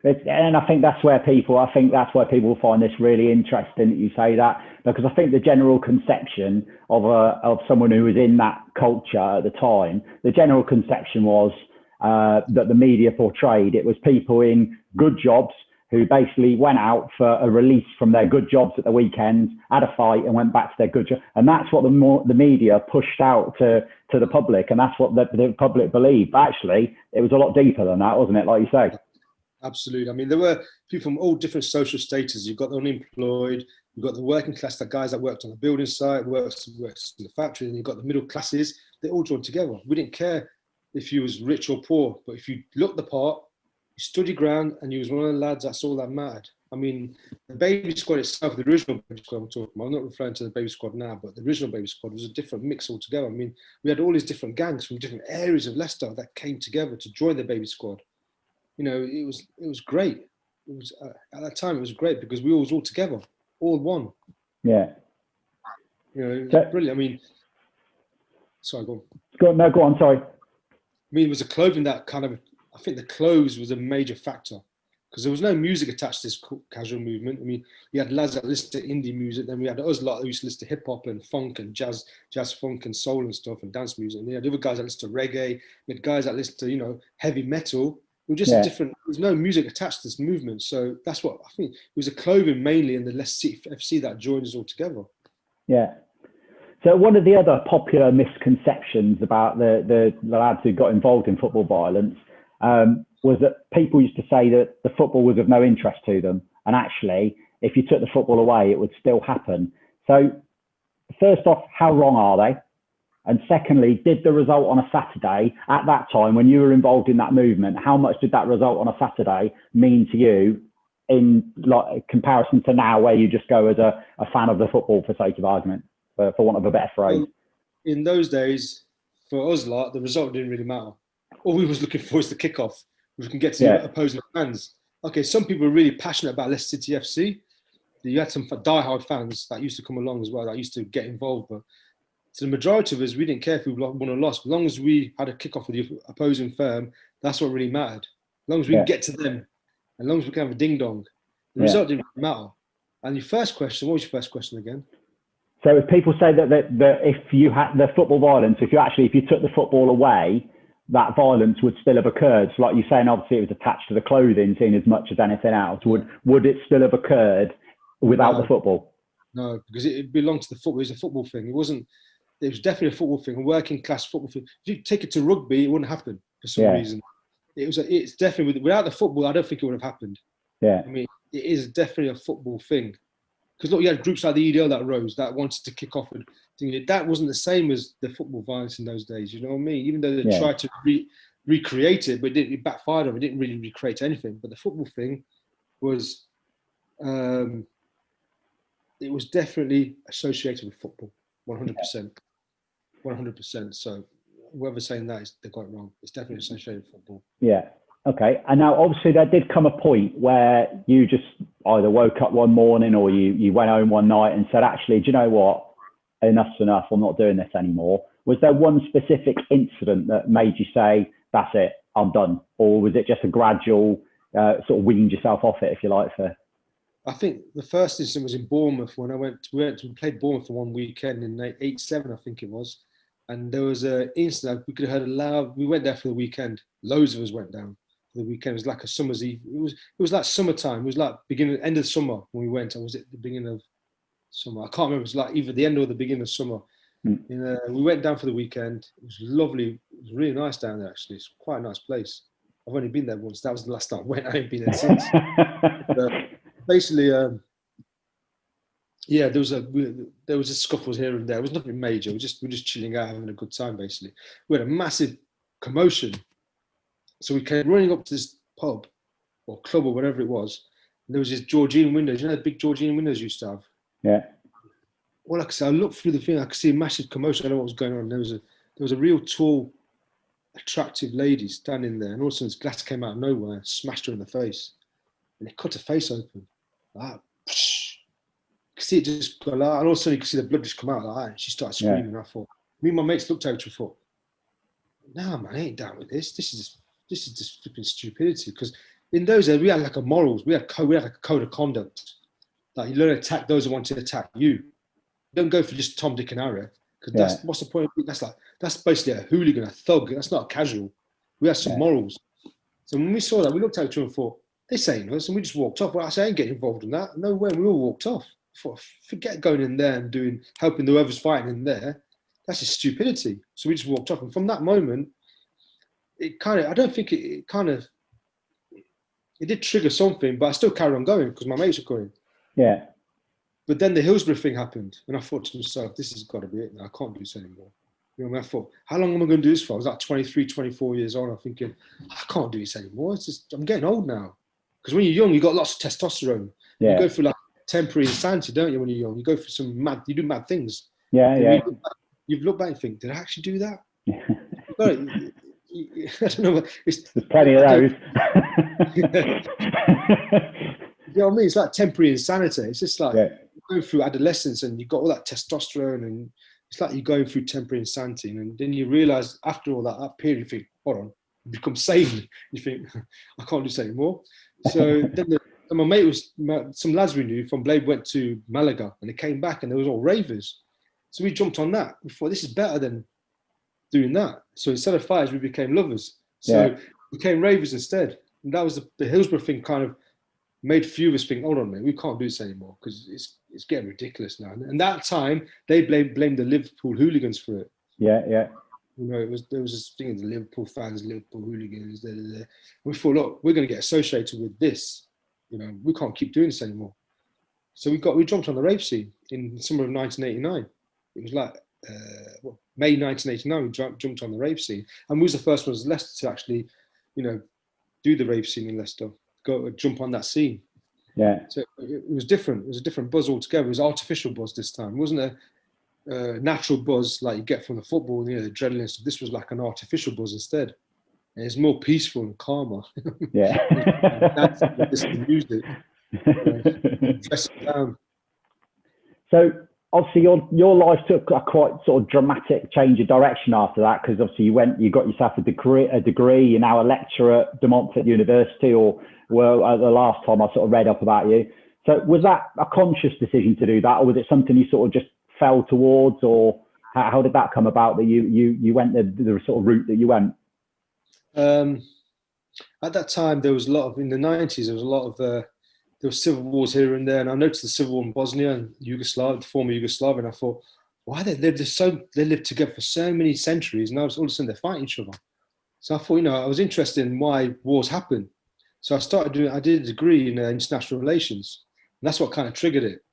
And I think that's where people find this really interesting that you say that, because I think the general conception of someone who was in that culture at the time, the general conception was that the media portrayed it was people in good jobs who basically went out for a release from their good jobs at the weekends, had a fight and went back to their good job. And that's what the media pushed out to the public. And that's what the public believed. But actually, it was a lot deeper than that, wasn't it? Like you say. Absolutely. I mean, there were people from all different social status. You've got the unemployed, you've got the working class, the guys that worked on the building site, works in the factory, and you've got the middle classes. They all joined together. We didn't care if you was rich or poor, but if you looked the part, you stood your ground, and you was one of the lads, that's all that mattered. I mean, the baby squad itself, the original baby squad I'm talking about, I'm not referring to the baby squad now, but the original baby squad was a different mix altogether. I mean, we had all these different gangs from different areas of Leicester that came together to join the baby squad. You know, it was great. It was at that time it was great because we was all together, all one. Yeah. You know, it was brilliant. I mean, sorry, go on. Go on. Sorry. I mean, it was a clothing that kind of. I think the clothes was a major factor because there was no music attached to this casual movement. I mean, you had lads that listened to indie music, then we had us lot who used to listen to hip hop and funk and jazz funk and soul and stuff and dance music. And you had other guys that listened to reggae. You had guys that listened to, you know, heavy metal. It was just a different. There's no music attached to this movement, so that's what I think. It was a clothing mainly, and the Leicester FC that joined us all together. Yeah. So one of the other popular misconceptions about the lads who got involved in football violence was that people used to say that the football was of no interest to them, and actually, if you took the football away, it would still happen. So, first off, how wrong are they? And secondly, did the result on a Saturday at that time when you were involved in that movement, how much did that result on a Saturday mean to you in like comparison to now where you just go as a fan of the football for sake of argument, for want of a better phrase? In those days, for us lot, the result didn't really matter. All we was looking for is the kickoff. We can get to opposing fans. Okay, some people were really passionate about Leicester City FC. You had some diehard fans that used to come along as well, that used to get involved. But to the majority of us, we didn't care if we won or lost. As long as we had a kick-off with the opposing firm, that's what really mattered. As long as we can get to them, as long as we can have a ding-dong, the result didn't really matter. And your first question, what was your first question again? So if people say that if you had the football violence, if you took the football away, that violence would still have occurred. So like you're saying, obviously it was attached to the clothing, seen as much as anything else. Would it still have occurred without the football? No, because it belonged to the football. It was a football thing. It was definitely a football thing, a working class football thing. If you take it to rugby, it wouldn't happen for some reason. It's definitely, without the football, I don't think it would have happened. Yeah. I mean, it is definitely a football thing. Because look, you had groups like the EDL that rose, that wanted to kick off. And that wasn't the same as the football violence in those days, you know what I mean? Even though they tried to recreate it, but it backfired on it. It didn't really recreate anything. But the football thing was, it was definitely associated with football, 100%. 100%. So whoever's saying that they got it wrong. It's definitely associated with football. Yeah. Okay. And now, obviously, there did come a point where you just either woke up one morning or you went home one night and said, actually, do you know what? Enough's enough. I'm not doing this anymore. Was there one specific incident that made you say, that's it, I'm done? Or was it just a gradual sort of weaned yourself off it, if you like? I think the first incident was in Bournemouth when we played Bournemouth for one weekend in 87, I think it was. And there was an incident, we could have heard a loud, we went there for the weekend. Loads of us went down for the weekend. It was like a summer's eve. It was like summertime. It was like end of summer when we went. Or was it the beginning of summer? I can't remember. It was like either the end or the beginning of summer. We went down for the weekend. It was lovely. It was really nice down there, actually. It's quite a nice place. I've only been there once. That was the last time I went. I ain't been there since. Basically, yeah, there was a scuffles here and there. It was nothing major. We're just chilling out, having a good time. Basically, we had a massive commotion. So we came running up to this pub or club or whatever it was. And there was this Georgian windows. You know the big Georgian windows you used to have. Yeah. Well, like I said, I looked through the thing. I could see a massive commotion. I don't know what was going on. There was a real tall, attractive lady standing there, and all of a sudden this glass came out of nowhere, and smashed her in the face, and it cut her face open. Like that. You could see it just go like that, and all of a sudden you could see the blood just come out like that. And she started screaming. I thought, me and my mates looked at each other and thought, nah, man, I ain't down with this. This is just flipping stupidity. Because in those days we had like a morals, we had like a code of conduct. Like you learn to attack those who want to attack you. Don't go for just Tom, Dick, and Harry. Because what's the point? That's basically a hooligan, a thug. That's not a casual. We have some morals. So when we saw that, we looked at each other and thought, this ain't us, and we just walked off. Well, I said, I ain't getting involved in that. No way. We all walked off. I thought, forget going in there and helping whoever's fighting in there. That's just stupidity. So we just walked off. And from that moment, it did trigger something, but I still carried on going because my mates were going. Yeah. But then the Hillsborough thing happened, and I thought to myself, this has got to be it now. I can't do this anymore. You know, I thought, how long am I going to do this for? I was like 23, 24 years old. I'm thinking, I can't do this anymore. I'm getting old now. Because when you're young, you've got lots of testosterone. Yeah. You go through like temporary insanity, don't you, when you're young? You go through you do mad things. Yeah. You look back and think, did I actually do that? I don't know. There's plenty of those. You know what I mean? It's like temporary insanity. It's just like going through adolescence and you've got all that testosterone, and it's like you're going through temporary insanity. And then you realise after all that period, you think, hold on, you become sane. You think, I can't do this anymore. So then my mate some lads we knew from Blade went to Malaga, and they came back and they was all ravers. So we jumped on that. We thought, this is better than doing that. So instead of fighters, we became lovers. So we became ravers instead. And that was the Hillsborough thing kind of made a few of us think, hold on, man, we can't do this anymore because it's getting ridiculous now. And that time, they blamed the Liverpool hooligans for it. Yeah. You know, there was this thing of the Liverpool fans, Liverpool hooligans. We thought, look, we're going to get associated with this. You know, we can't keep doing this anymore. So we jumped on the rave scene in the summer of 1989. It was like May 1989. We jumped on the rave scene, and we was the first ones in Leicester to actually, you know, do the rave scene in Leicester. Jump on that scene. Yeah. So it was different. It was a different buzz altogether. It was artificial buzz this time. It wasn't a natural buzz like you get from the football, you know, the adrenaline stuff. This was like an artificial buzz instead. And it's more peaceful and calmer. Yeah. That's the music. Dress it down. So obviously your life took a quite sort of dramatic change of direction after that, because obviously you got yourself a degree. You're now a lecturer at De Montfort University, or well, the last time I sort of read up about you. So was that a conscious decision to do that, or was it something you sort of just fell towards, or how did that come about that you went the sort of route that you went? At that time, there was a lot of, in the 90s, there was a lot of, there were civil wars here and there. And I noticed the civil war in Bosnia and Yugoslavia, the former Yugoslavia. And I thought, why they lived together for so many centuries. And now all of a sudden they're fighting each other. So I thought, you know, I was interested in why wars happen. So I did a degree in international relations. And that's what kind of triggered it.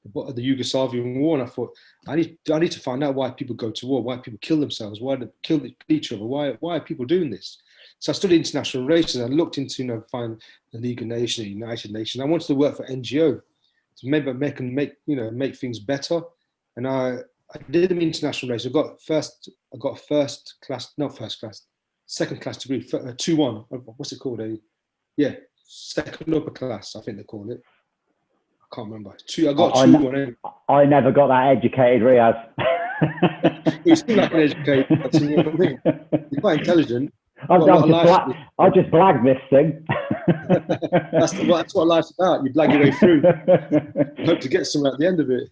The Yugoslavian war, and I thought, I need to find out why people go to war, why people kill themselves, why they kill each other, why are people doing this? So I studied international relations. I looked into, you know, find the League of Nations, the United Nations. I wanted to work for NGO to maybe make things better. And I I did an international race. I got second class degree, 2-1. What's it called? Second upper class, I think they call it. I can't remember. I got 2-1. I never got that educated, Riaz. You seem like an educated person, you know what I mean? You're quite intelligent. I just blagged this thing. That's what life's about. You blag your way through. Hope to get somewhere at the end of it.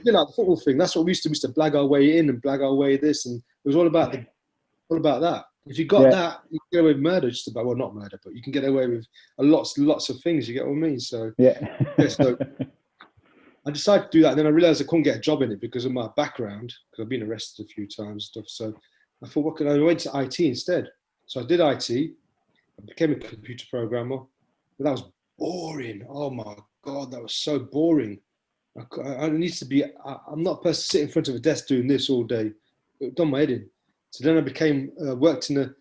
You know, like the football thing. That's what we used to blag our way in and blag our way this, and it was all about that. If you got that, you can get away with murder. Just about, well, not murder, but you can get away with lots of things. You get what I mean? So so I decided to do that, and then I realised I couldn't get a job in it because of my background, because I've been arrested a few times and stuff. So I thought, what can I? I went to IT instead. So I did IT. I became a computer programmer, but that was boring. Oh my God, that was so boring. I need to be. I'm not a person sitting in front of a desk doing this all day. It done my head in. So then I worked in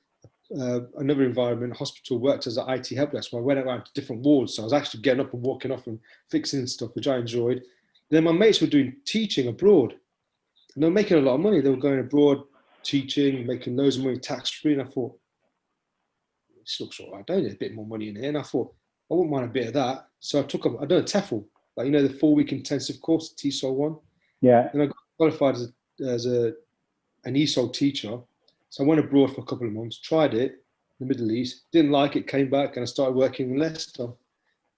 another environment, hospital, worked as an IT help desk. So I went around to different wards. So I was actually getting up and walking off and fixing stuff, which I enjoyed. And then my mates were doing teaching abroad. And they were making a lot of money. They were going abroad, teaching, making loads of money tax-free. And I thought, this looks all right, don't it? A bit more money in here. And I thought, I wouldn't mind a bit of that. So I done a TEFL, like, you know, the 4-week intensive course, TESOL 1. Yeah. And I got qualified as an ESOL teacher. So I went abroad for a couple of months, tried it in the Middle East, didn't like it, came back, and I started working in Leicester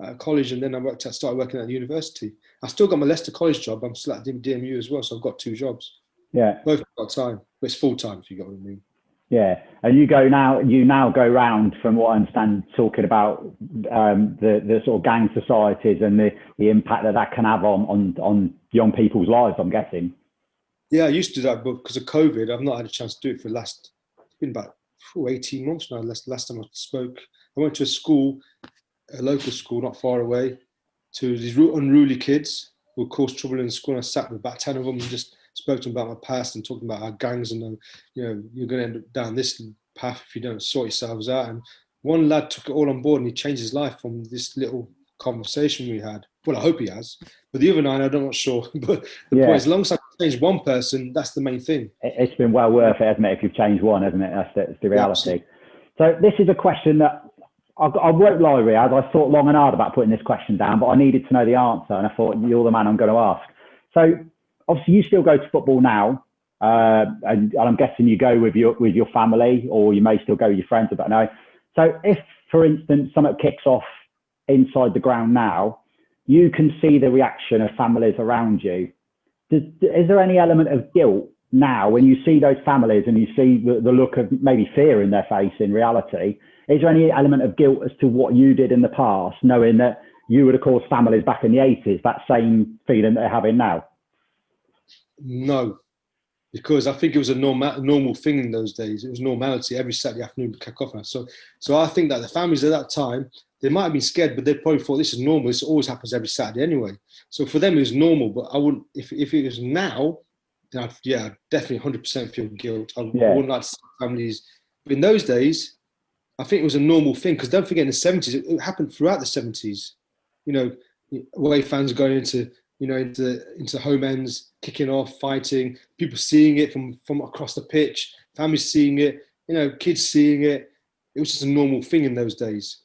at a college, and then I started working at the university. I still got my Leicester College job. I'm still at DMU as well, so I've got 2 jobs. Yeah. Both got time, but it's full time, if you get what I mean. Yeah, and you now go round, from what I understand, talking about the sort of gang societies and the impact that can have on young people's lives, I'm guessing. Yeah, I used to do that, but because of COVID, I've not had a chance to do it for it's been about 18 months now. Last time I spoke, I went to a local school not far away, to these unruly kids who caused trouble in school. And I sat with about 10 of them and just spoke to them about my past and talking about our gangs and, you know, you're going to end up down this path if you don't sort yourselves out. And one lad took it all on board and he changed his life from this little conversation we had. Well, I hope he has. But the other 9, I'm not sure. But the point is, as long as I can change one person, that's the main thing. It's been well worth it, hasn't it, if you've changed one, hasn't it? That's the reality. So this is a question that I won't lie, Riaz. I thought long and hard about putting this question down, but I needed to know the answer, and I thought, you're the man I'm going to ask. So obviously you still go to football now, and I'm guessing you go with your family, or you may still go with your friends, I don't know. So if, for instance, something kicks off inside the ground now, you can see the reaction of families around you. Is there any element of guilt now when you see those families and you see the look of maybe fear in their face in reality? Is there any element of guilt as to what you did in the past, knowing that you would have caused families back in the 80s that same feeling that they're having now? No, because I think it was a normal thing in those days. It was normality every Saturday afternoon to kick off. So I think that the families at that time, they might have been scared, but they probably thought this is normal. This always happens every Saturday anyway. So for them, it was normal. But I wouldn't, if it was now, then I'd definitely 100% feel guilt. I wouldn't like to see families. But in those days, I think it was a normal thing, because don't forget, in the 70s, it happened throughout the 70s. You know, away fans going into home ends, kicking off, fighting, people seeing it from across the pitch, families seeing it, you know, kids seeing it. It was just a normal thing in those days.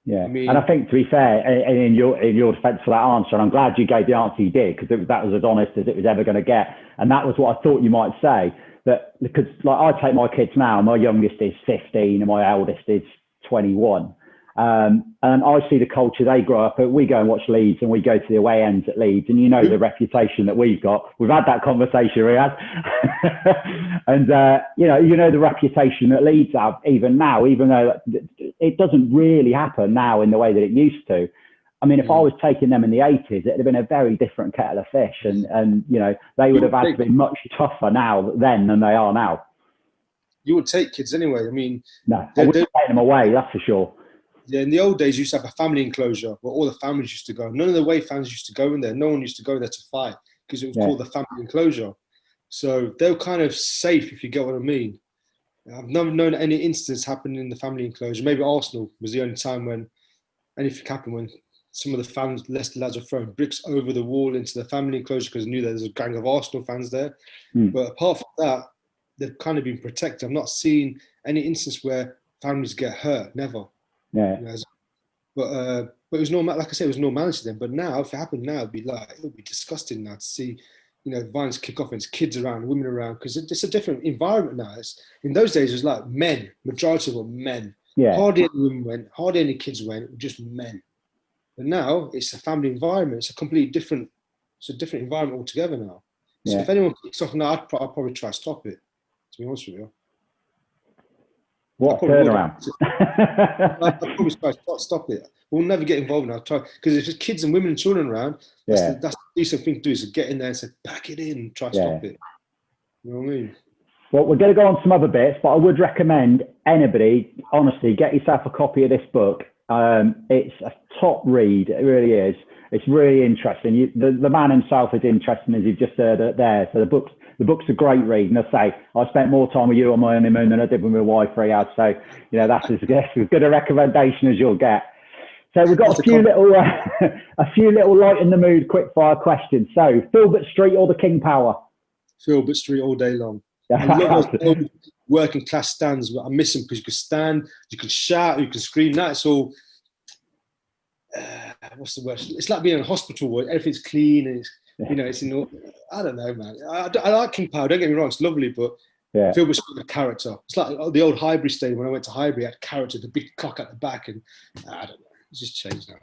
Yeah, and I think, to be fair, in your defence for that answer, and I'm glad you gave the answer you did, because that was as honest as it was ever going to get, and that was what I thought you might say. That, because like I take my kids now, my youngest is 15 and my eldest is 21, and I see the culture they grow up at. We go and watch Leeds, and we go to the away ends at Leeds, and you know the reputation that we've got. We've had that conversation, Riaz. And you know the reputation that Leeds have even now, even though it doesn't really happen now in the way that it used to. I mean, if I was taking them in the 80s, it'd have been a very different kettle of fish, and you know, they would have had to be much tougher then than they are now. You would take kids anyway. I mean, no, I wouldn't take them away, that's for sure. Yeah, in the old days, you used to have a family enclosure where all the families used to go. None of the away fans used to go in there. No one used to go there to fight, because it was called the family enclosure. So they were kind of safe, if you get what I mean. I've never known any instance happening in the family enclosure. Maybe Arsenal was the only time when anything happened, when some of the fans, Leicester lads, were throwing bricks over the wall into the family enclosure because they knew there was a gang of Arsenal fans there. But apart from that, they've kind of been protected. I've not seen any instance where families get hurt. Never. Yeah. You know, but it was normal. Like I said, it was normality then. But now, if it happened now, it would be disgusting now to see, you know, violence kick off and it's kids around, women around, because it's a different environment now. In those days, it was like men. Majority were men. Yeah. Hardly any women went. Hardly any kids went. Just men. But now it's a family environment. It's a completely different. It's a different environment altogether now. So if anyone kicks off now, I'd probably try to stop it. To be honest with you. What turnaround? I'd probably try to stop it. We'll never get involved now. Because if there's kids and women and children around, that's the decent thing to do, is to get in there and say, pack it in and try to stop it. You know what I mean? Well, we're going to go on some other bits, but I would recommend anybody, honestly, get yourself a copy of this book. It's a top read. It really is. It's really interesting. The man himself is interesting, as you've just heard it there. So the book's a great read. And I say, I spent more time with you on my honeymoon than I did with my wife, Riaz. So, you know, that's as good a recommendation as you'll get. So we've got a few little light in the mood, quick fire questions. So, Filbert Street or the King Power? Filbert Street all day long. I love those old working class stands. I miss them because you can stand, you can shout, you can scream. Now it's all, what's the word? It's like being in a hospital where everything's clean and it's, you know, it's in all, I don't know, man. I like King Power, don't get me wrong, it's lovely, but Filbert Street had character. It's like the old Highbury Stadium. When I went to Highbury, it had character, the big clock at the back, and I don't know. It's just changed now.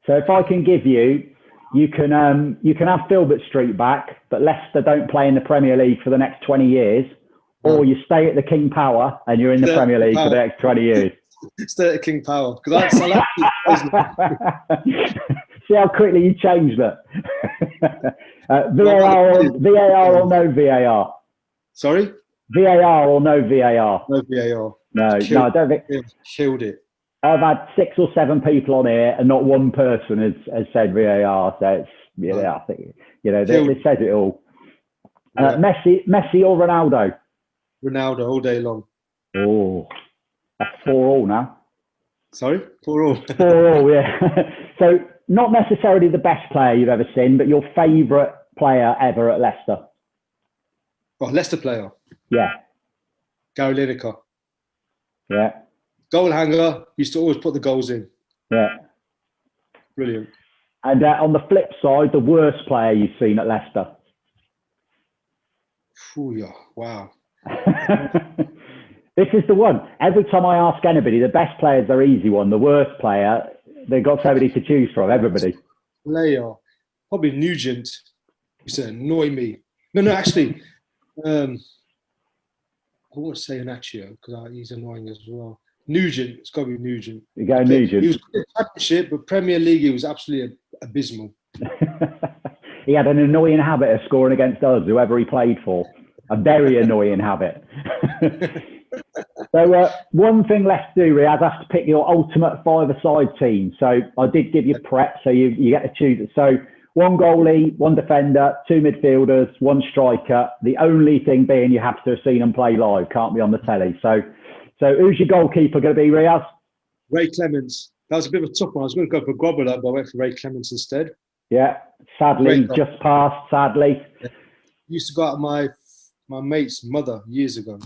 So if I can give you can have Filbert Street back, but Leicester don't play in the Premier League for the next 20 years, or you stay at the King Power and you're in the Premier League for the next 20 years. Stay at King Power, because I See how quickly you changed that. VAR or no VAR? Sorry? VAR or no VAR? No VAR. No, I don't think. Killed it. I've had 6 or 7 people on here, and not one person has said VAR. So it's, I think, you know, they said it all. Messi or Ronaldo? Ronaldo all day long. Oh, that's 4-4 now. Sorry, 4-4. 4-4, yeah. So not necessarily the best player you've ever seen, but your favourite player ever at Leicester. Oh, Leicester player. Yeah. Gary Lineker. Yeah. Goal hanger, used to always put the goals in. Yeah. Brilliant. And on the flip side, the worst player you've seen at Leicester? Ooh, yeah. Wow. This is the one. Every time I ask anybody, the best player is their easy one. The worst player, they've got somebody to choose from, everybody. Player. Probably Nugent. Used to annoy me. No, actually. I won't say Inácio because he's annoying as well. Nugent, it's got to be Nugent. You go Nugent. He was good at Championship, but Premier League, he was absolutely abysmal. He had an annoying habit of scoring against us, whoever he played for. A very annoying habit. So one thing left to do, Riaz, has to pick your ultimate five-a-side team. So I did give you prep, so you get to choose it. So 1 goalie, 1 defender, 2 midfielders, 1 striker. The only thing being you have to have seen them play live, can't be on the telly. So who's your goalkeeper going to be, Riaz? Ray Clements. That was a bit of a tough one. I was going to go for Grobbelaar, but I went for Ray Clements instead. Yeah, sadly, just passed, sadly. Yeah. Used to go out with my mate's mother years ago.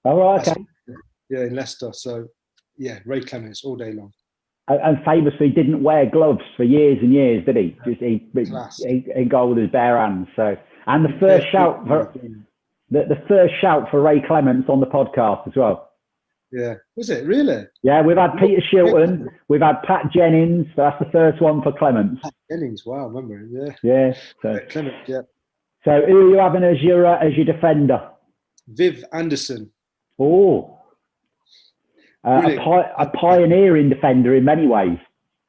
Oh, right, okay. Yeah, in Leicester. So, yeah, Ray Clements all day long. And famously didn't wear gloves for years and years, did he? Just he goal with his bare hands. So, and the first shout for Ray Clements on the podcast as well. Yeah, was it really? Yeah, we've had Peter Shilton, we've had Pat Jennings. So that's the first one for Clements. Pat Jennings, wow, I remember him. Yeah. Yeah. So, Clements, yeah. So who are you having as your defender? Viv Anderson. Oh. A pioneering defender in many ways.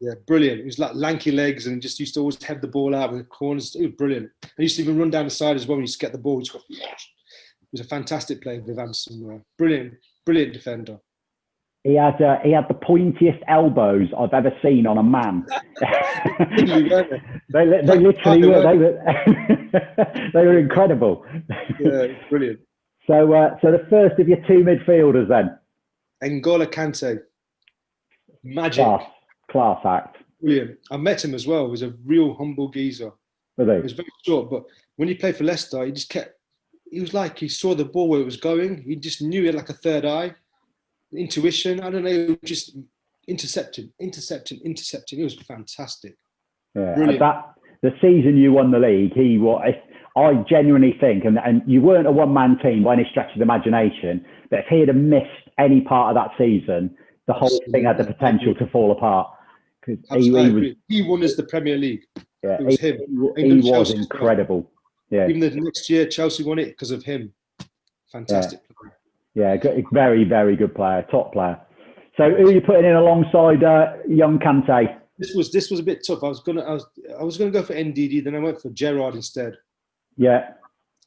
Yeah, brilliant. He was like lanky legs and just used to always head the ball out with the corners. It was brilliant. He used to even run down the side as well when he used to get the ball. He was a fantastic player, Viv Anderson. Brilliant defender. He had the pointiest elbows I've ever seen on a man. they literally were. They were incredible. Yeah, brilliant. So the first of your 2 midfielders then. N'Golo Kante. Magic. Class act. Brilliant. I met him as well. He was a real humble geezer. He was very short, but when he played for Leicester, he just kept. He was like he saw the ball where it was going. He just knew it like a third eye, intuition. I don't know, just intercepting. It was fantastic. Yeah, brilliant. The season you won the league, he was. I genuinely think, and you weren't a one-man team by any stretch of the imagination, but if he had missed any part of that season, the whole thing had the potential to fall apart. Because he won us the Premier League. Yeah, it was him. He was incredible. Yeah. Even the next year, Chelsea won it because of him. Fantastic player. Yeah, very, very good player, top player. So who are you putting in alongside young Kante? This was a bit tough. I was gonna go for NDD, then I went for Gerrard instead. Yeah.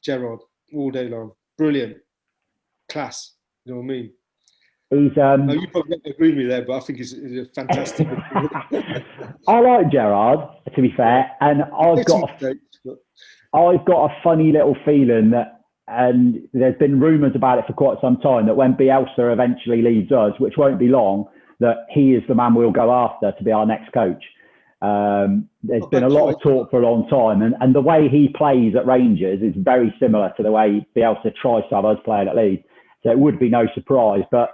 Gerrard all day long. Brilliant. Class. You know what I mean? He's no, you probably don't agree with me there, but I think he's a fantastic. I like Gerrard, to be fair, and I've got a funny little feeling that, and there's been rumours about it for quite some time, that when Bielsa eventually leaves us, which won't be long, that he is the man we'll go after to be our next coach. There's been a lot of talk for a long time, and the way he plays at Rangers is very similar to the way Bielsa tries to have us playing at Leeds. So it would be no surprise. But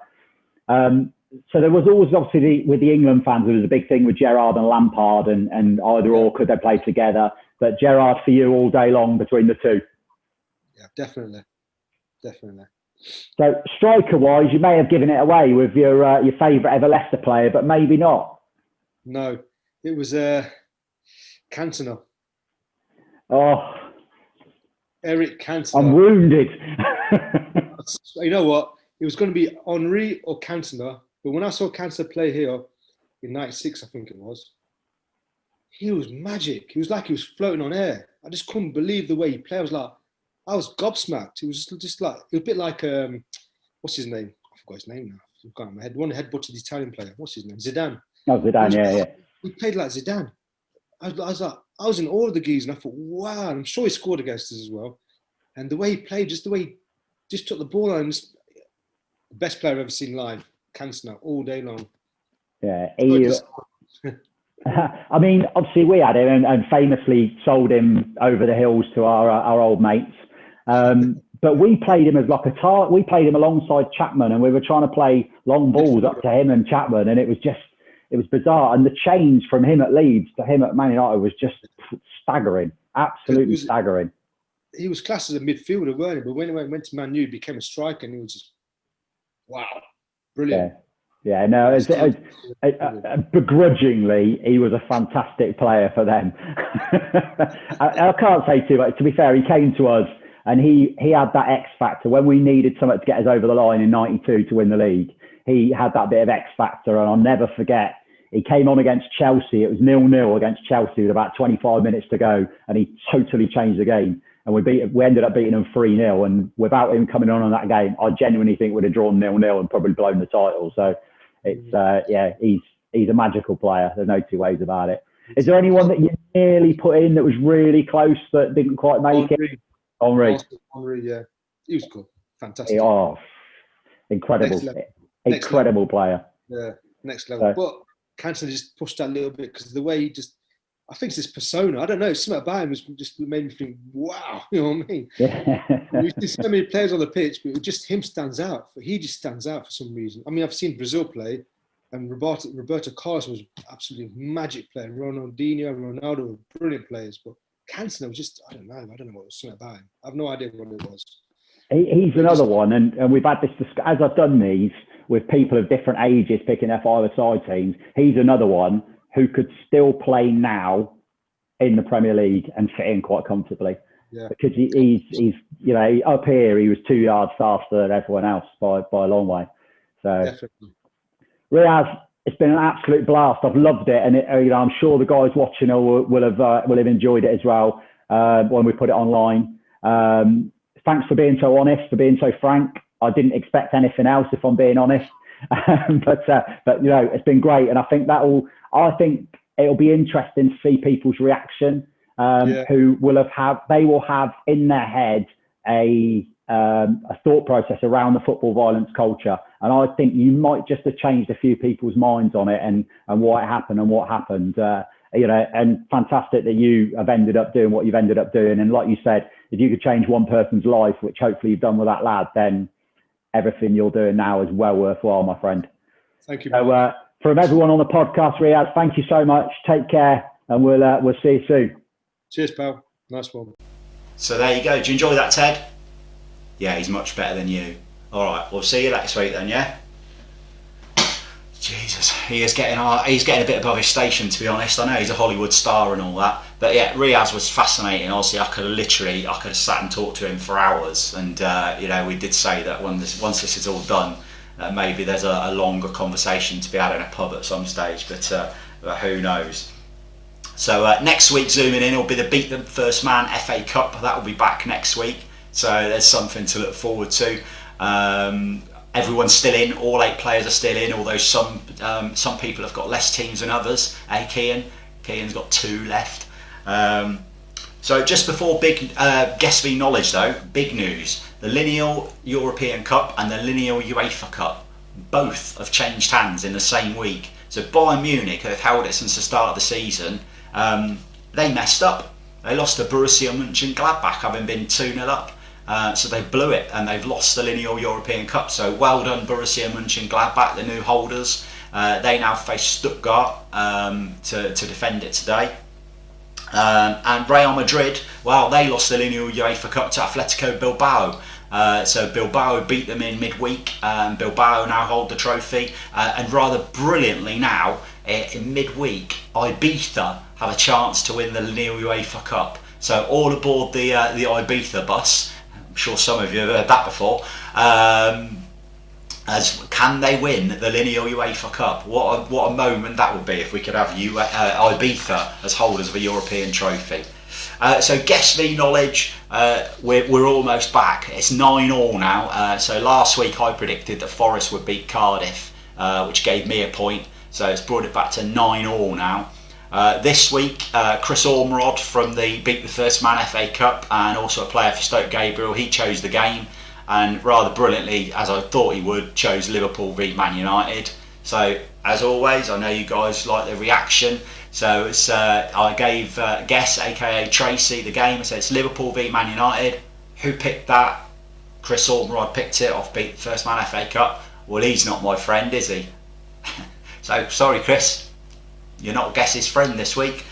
so there was always, obviously, with the England fans, there was a big thing with Gerrard and Lampard, and either or could they play together. But Gerrard for you all day long between the two. Yeah, definitely. So striker-wise, you may have given it away with your favourite ever Leicester player, but maybe not. No, it was Cantona. Oh, Eric Cantona. I'm wounded. You know what? It was going to be Henry or Cantona, but when I saw Cantona play here in '96, I think it was, he was magic. He was like he was floating on air. I just couldn't believe the way he played. I was gobsmacked. It was just like, it was a bit like, what's his name? I forgot his name now. I've got it in my head. One headbutted the Italian player. What's his name? Zidane. Oh, Zidane, yeah. He played like Zidane. I was in awe of the geezer, and I thought, wow. And I'm sure he scored against us as well. And the way he played, just the way he just took the ball on, the best player I've ever seen live. Cantona, all day long. Yeah. I mean, obviously we had him and famously sold him over the hills to our old mates. But we played him as like we played him alongside Chapman, and we were trying to play long balls up to him and Chapman, and it was bizarre. And the change from him at Leeds to him at Man United was just staggering, absolutely staggering. He was classed as a midfielder, weren't he? But when he went to Man U, he became a striker, and he was just, wow, brilliant. Yeah, no, begrudgingly, he was a fantastic player for them. I can't say too much. To be fair, he came to us and he had that X factor. When we needed something to get us over the line in '92 to win the league, he had that bit of X factor. And I'll never forget, he came on against Chelsea. It was 0-0 against Chelsea with about 25 minutes to go, and he totally changed the game. And we ended up beating them 3-0. And without him coming on that game, I genuinely think we'd have drawn 0-0 and probably blown the title. So it's he's a magical player. There's no two ways about it. Is there anyone that you nearly put in that was really close that didn't quite make it? Henry, yeah, he was good, fantastic. Incredible, incredible player. Yeah, next level. But Cantona just pushed that a little bit because the way he just, I think it's his persona. I don't know, something about him just made me think, wow, you know what I mean? Yeah. We see so many players on the pitch, but just him stands out. He just stands out for some reason. I mean, I've seen Brazil play, and Roberto Carlos was absolutely magic player. Ronaldinho, Ronaldo were brilliant players, but Cantona was just, I don't know what it was, something about him. I have no idea what it was. He's another one, and we've had this, as I've done these with people of different ages picking their five-a-side teams, he's another one who could still play now in the Premier League and fit in quite comfortably. Yeah. Because he's you know, up here he was 2 yards faster than everyone else by a long way. So, definitely. Riaz, it's been an absolute blast. I've loved it, and you know, I'm sure the guys watching will have enjoyed it as well when we put it online. Thanks for being so honest, for being so frank. I didn't expect anything else, if I'm being honest. But you know, it's been great, and I think it'll be interesting to see people's reaction. Who will have in their head a thought process around the football violence culture And I think you might just have changed a few people's minds on it and why it happened and what happened. And fantastic that you have ended up doing what you've ended up doing. And like you said, if you could change one person's life, which hopefully you've done with that lad, then everything you're doing now is well worthwhile, my friend. Thank you. So from everyone on the podcast, Riaz, thank you so much. Take care, and we'll see you soon. Cheers, pal. Nice one. So there you go. Do you enjoy that, Ted? Yeah, he's much better than you. All right, we'll see you next week then, yeah? Jesus, he's getting a bit above his station, to be honest. I know he's a Hollywood star and all that, but yeah, Riaz was fascinating. Obviously, I could have sat and talked to him for hours, and we did say that once this is all done, maybe there's a longer conversation to be had in a pub at some stage, but who knows. So next week, zooming in, will be the Beat the First Man FA Cup. That will be back next week, so there's something to look forward to. Everyone's still in, all 8 players are still in, although some people have got less teams than others. Kean's got 2 left. So just before big Guess v Knowledge though, big news. The Lineal European Cup and the Lineal UEFA Cup both have changed hands in the same week. So Bayern Munich, who have held it since the start of the season, they messed up. They lost to Borussia Mönchengladbach, having been 2-0 up. So they blew it and they've lost the Lineal European Cup. So well done Borussia Mönchengladbach, the new holders. They now face Stuttgart to defend it today. And Real Madrid, well, they lost the Lineal UEFA Cup to Atletico Bilbao. So Bilbao beat them in midweek. Bilbao now hold the trophy. And rather brilliantly now, in midweek, Ibiza have a chance to win the Lineal UEFA Cup. So all aboard the Ibiza bus. I'm sure some of you have heard that before. Can they win the Lineal UEFA Cup? What a moment that would be if we could have Ibiza as holders of a European trophy. So Guess v Knowledge, we're almost back. It's 9-9 now. So last week I predicted that Forest would beat Cardiff, which gave me a point. So it's brought it back to 9-9 now. This week, Chris Ormerod from the Beat the First Man FA Cup and also a player for Stoke Gabriel, he chose the game and rather brilliantly, as I thought he would, chose Liverpool v Man United. So as always, I know you guys like the reaction. So it's, I gave Guess, aka Tracy, the game. So it's Liverpool v Man United. Who picked that? Chris Ormerod picked it off Beat the First Man FA Cup. Well, he's not my friend, is he? So sorry, Chris. You're not Guess's friend this week.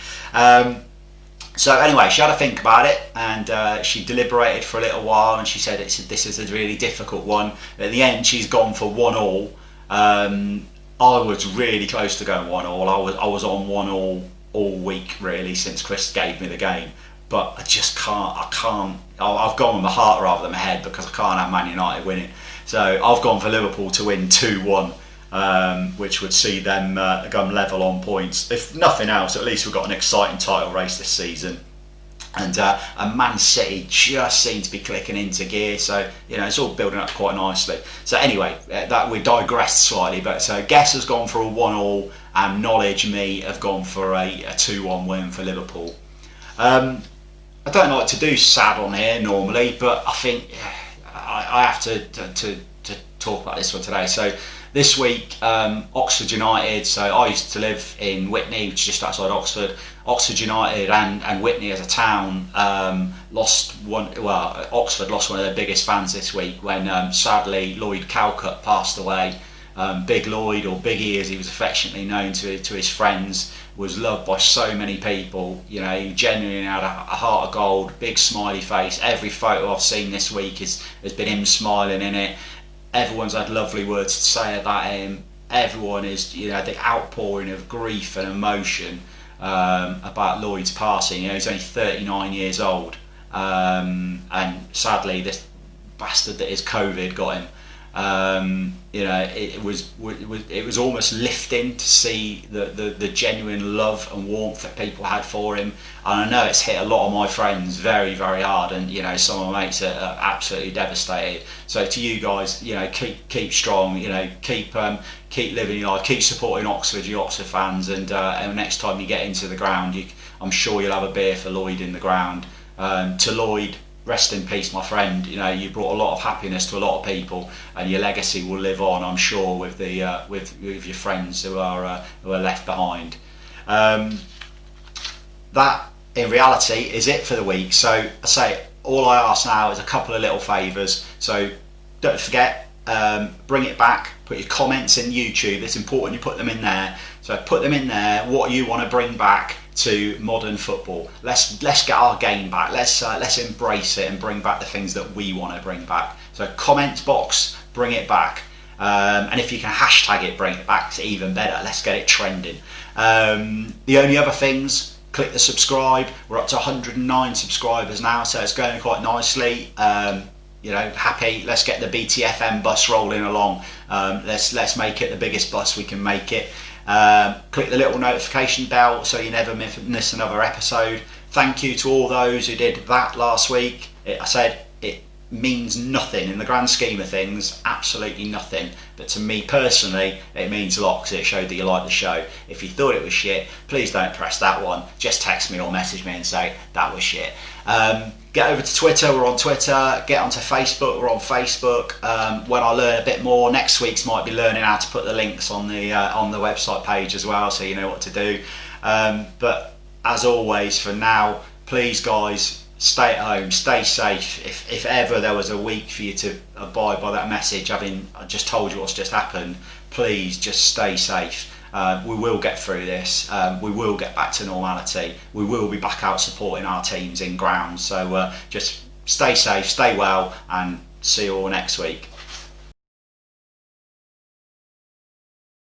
So anyway, she had to think about it and she deliberated for a little while and she said this is a really difficult one. At the end, she's gone for 1-1. I was really close to going 1-1. I was on 1-1 all week really since Chris gave me the game. But I just can't. I've gone with my heart rather than my head because I can't have Man United winning. So I've gone for Liverpool to win 2-1. Which would see them go level on points. If nothing else, at least we've got an exciting title race this season. And Man City just seem to be clicking into gear, so it's all building up quite nicely. So anyway, that we digressed slightly, but so Guess has gone for a 1-1, and Knowledge me have gone for a 2-1 win for Liverpool. I don't like to do sad on here normally, but I think I have to talk about this one today. So this week, Oxford United, so I used to live in Witney, which is just outside Oxford. Oxford United and Witney as a town Oxford lost one of their biggest fans this week when sadly Lloyd Calcutt passed away. Big Lloyd, or Biggie as he was affectionately known to his friends, was loved by so many people. He genuinely had a heart of gold, big smiley face. Every photo I've seen this week has been him smiling in it. Everyone's had lovely words to say about him. Everyone is, the outpouring of grief and emotion about Lloyd's passing. He's only 39 years old, and sadly, this bastard that is COVID got him. It was almost lifting to see the genuine love and warmth that people had for him. And I know it's hit a lot of my friends very, very hard, and some of my mates are absolutely devastated. So to you guys, keep strong. Keep living your life. Keep supporting Oxford, you Oxford fans, and next time you get into the ground, I'm sure you'll have a beer for Lloyd in the ground. To Lloyd, rest in peace, my friend. You know, you brought a lot of happiness to a lot of people, and your legacy will live on, I'm sure, with the with your friends who are left behind. That, in reality, is it for the week. So I say, all I ask now is a couple of little favours. So don't forget, bring it back. Put your comments in YouTube. It's important you put them in there. So put them in there. What you want to bring back to modern football. Let's get our game back. Let's embrace it and bring back the things that we want to bring back. So comment box, bring it back. And if you can hashtag it, bring it back, it's even better. Let's get it trending. The only other things, click the subscribe. We're up to 109 subscribers now, so it's going quite nicely. You know, happy. Let's get the BTFM bus rolling along. Let's make it the biggest bus we can make it. Click the little notification bell so you never miss another episode. Thank you to all those who did that last week. I said it means nothing in the grand scheme of things, absolutely nothing, but to me personally it means a lot because it showed that you like the show. If you thought it was shit, please don't press that one. Just text me or message me and say that was shit. Get over to Twitter, we're on Twitter. Get onto Facebook, we're on Facebook. When I learn a bit more, next week's might be learning how to put the links on the website page as well, so you know what to do. But as always, for now, please guys, stay at home, stay safe. If ever there was a week for you to abide by that message, having I just told you what's just happened, please just stay safe. We will get through this. We will get back to normality. We will be back out supporting our teams in ground. So just stay safe, stay well, and see you all next week.